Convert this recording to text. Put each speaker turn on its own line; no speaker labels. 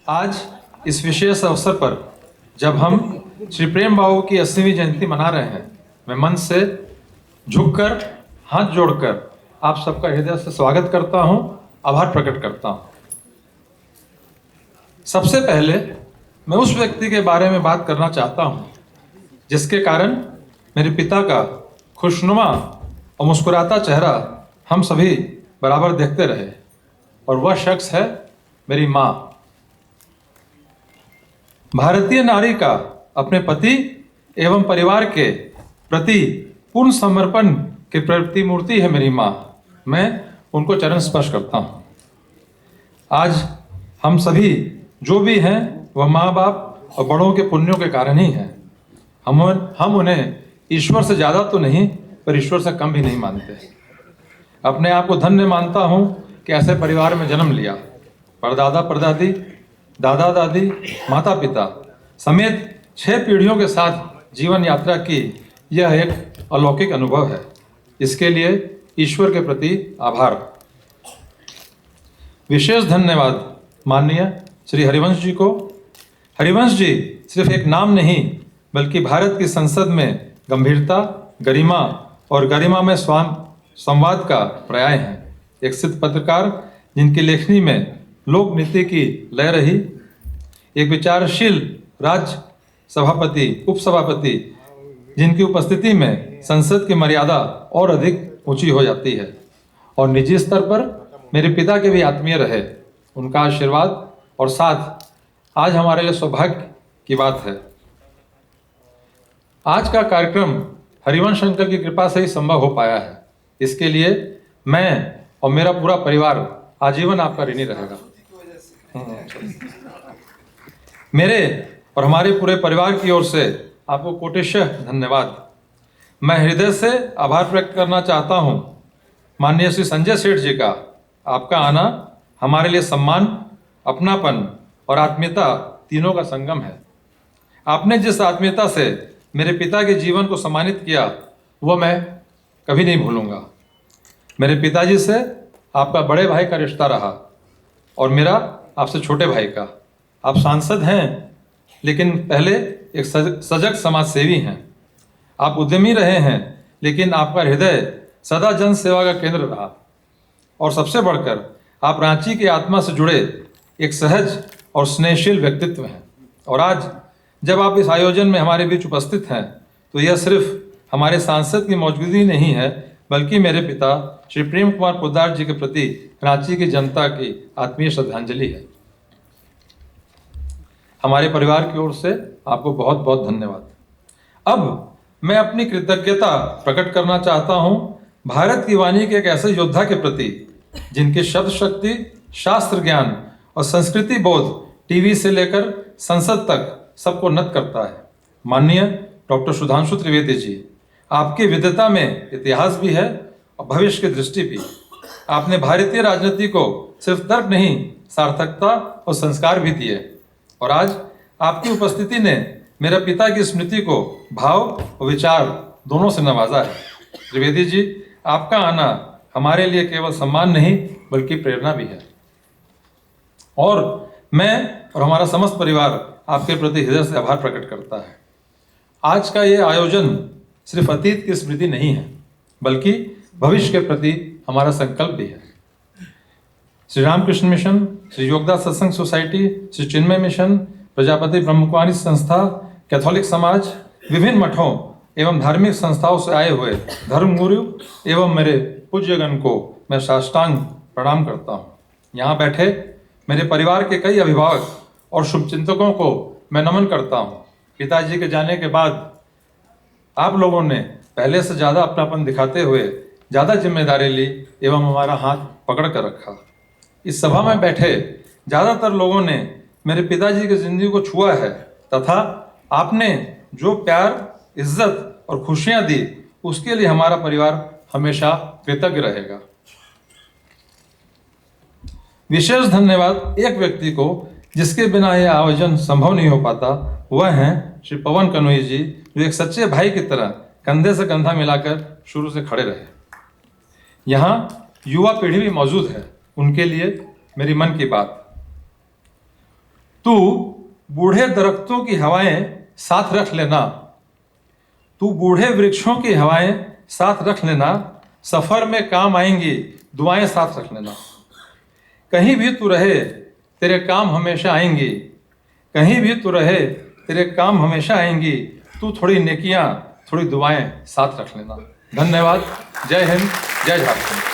आज इस विशेष अवसर पर जब हम श्री प्रेम बाबू की 80वीं जयंती मना रहे हैं, मैं मन से झुककर हाथ जोड़कर आप सबका हृदय से स्वागत करता हूं, आभार प्रकट करता हूं। सबसे पहले मैं उस व्यक्ति के बारे में बात करना चाहता हूं जिसके कारण मेरे पिता का खुशनुमा और मुस्कुराता चेहरा हम सभी बराबर देखते रहे, और वह शख्स है मेरी माँ। भारतीय नारी का अपने पति एवं परिवार के प्रति पूर्ण समर्पण की प्रतिमूर्ति है मेरी माँ। मैं उनको चरण स्पर्श करता हूँ। आज हम सभी जो भी हैं वह माँ बाप और बड़ों के पुण्यों के कारण ही हैं। हम उन्हें ईश्वर से ज़्यादा तो नहीं, पर ईश्वर से कम भी नहीं मानते। अपने आप को धन्य मानता हूँ कि ऐसे परिवार में जन्म लिया। परदादा परदादी, दादा दादी, माता पिता समेत 6 पीढ़ियों के साथ जीवन यात्रा की यह एक अलौकिक अनुभव है। इसके लिए ईश्वर के प्रति आभार। विशेष धन्यवाद माननीय श्री हरिवंश जी को। हरिवंश जी सिर्फ एक नाम नहीं, बल्कि भारत की संसद में गंभीरता, गरिमा और गरिमा में संवाद का पर्याय हैं। एक सिद्ध पत्रकार जिनकी लेखनी में लोक नीति की लय रही, एक विचारशील राज्य सभापति, उपसभापति जिनकी उपस्थिति में संसद की मर्यादा और अधिक ऊंची हो जाती है, और निजी स्तर पर मेरे पिता के भी आत्मीय रहे। उनका आशीर्वाद और साथ आज हमारे लिए सौभाग्य की बात है। आज का कार्यक्रम हरिवंश अंकल की कृपा से ही संभव हो पाया है। इसके लिए मैं और मेरा पूरा परिवार आजीवन आपका ऋणी रहेगा। मेरे और हमारे पूरे परिवार की ओर से आपको कोटिशः धन्यवाद। मैं हृदय से आभार व्यक्त करना चाहता हूं माननीय श्री संजय सेठ जी का। आपका आना हमारे लिए सम्मान, अपनापन और आत्मीयता तीनों का संगम है। आपने जिस आत्मीयता से मेरे पिता के जीवन को सम्मानित किया, वह मैं कभी नहीं भूलूंगा। मेरे पिताजी से आपका बड़े भाई का रिश्ता रहा और मेरा आपसे छोटे भाई का। आप सांसद हैं, लेकिन पहले एक सजग समाज सेवी हैं। आप उद्यमी रहे हैं, लेकिन आपका हृदय सदा जन सेवा का केंद्र रहा। और सबसे बढ़कर आप रांची की आत्मा से जुड़े एक सहज और स्नेहशील व्यक्तित्व हैं। और आज जब आप इस आयोजन में हमारे बीच उपस्थित हैं, तो यह सिर्फ हमारे सांसद की मौजूदगी नहीं है, बल्कि मेरे पिता श्री प्रेम कुमार पोद्दार जी के प्रति रांची की जनता की आत्मीय श्रद्धांजलि है। हमारे परिवार की ओर से आपको बहुत बहुत धन्यवाद। अब मैं अपनी कृतज्ञता प्रकट करना चाहता हूं भारत की वाणी के एक ऐसे योद्धा के प्रति जिनकी शब्द शक्ति, शास्त्र ज्ञान और संस्कृति बोध टीवी से लेकर संसद तक सबको नत करता है। माननीय डॉक्टर सुधांशु त्रिवेदी जी, आपकी विद्वता में इतिहास भी है और भविष्य की दृष्टि भी। आपने भारतीय राजनीति को सिर्फ तर्क नहीं, सार्थकता और संस्कार भी दिए। और आज आपकी उपस्थिति ने मेरे पिता की स्मृति को भाव और विचार दोनों से नवाजा है। त्रिवेदी जी, आपका आना हमारे लिए केवल सम्मान नहीं, बल्कि प्रेरणा भी है। और मैं और हमारा समस्त परिवार आपके प्रति हृदय से आभार प्रकट करता है। आज का ये आयोजन सिर्फ अतीत की स्मृति नहीं है, बल्कि भविष्य के प्रति हमारा संकल्प भी है। श्री रामकृष्ण मिशन, श्री योगदास सत्संग सोसाइटी, श्री चिन्मय मिशन, प्रजापति ब्रह्मकुमारी संस्था, कैथोलिक समाज, विभिन्न मठों एवं धार्मिक संस्थाओं से आए हुए धर्मगुरु एवं मेरे पूज्यगण को मैं साष्टांग प्रणाम करता हूँ। यहाँ बैठे मेरे परिवार के कई अभिभावक और शुभचिंतकों को मैं नमन करता हूँ। पिताजी के जाने के बाद आप लोगों ने पहले से ज़्यादा अपनापन दिखाते हुए ज़्यादा जिम्मेदारी ली एवं हमारा हाथ पकड़ कर रखा। इस सभा में बैठे ज़्यादातर लोगों ने मेरे पिताजी की जिंदगी को छुआ है, तथा आपने जो प्यार, इज्जत और खुशियाँ दी, उसके लिए हमारा परिवार हमेशा कृतज्ञ रहेगा। विशेष धन्यवाद एक व्यक्ति को जिसके बिना यह आयोजन संभव नहीं हो पाता, वह हैं श्री पवन कनोई जी, जो एक सच्चे भाई की तरह कंधे से कंधा मिलाकर शुरू से खड़े रहे। यहाँ युवा पीढ़ी भी मौजूद है, उनके लिए मेरी मन की बात। तू बूढ़े दरख्तों की हवाएं साथ रख लेना, तू बूढ़े वृक्षों की हवाएं साथ रख लेना, सफर में काम आएंगी दुआएं साथ रख लेना। कहीं भी तू रहे तेरे काम हमेशा आएंगी, कहीं भी तू रहे तेरे काम हमेशा आएंगी, तू थोड़ी नेकियां थोड़ी दुआएं साथ रख लेना। धन्यवाद। जय हिंद, जय झारखंड।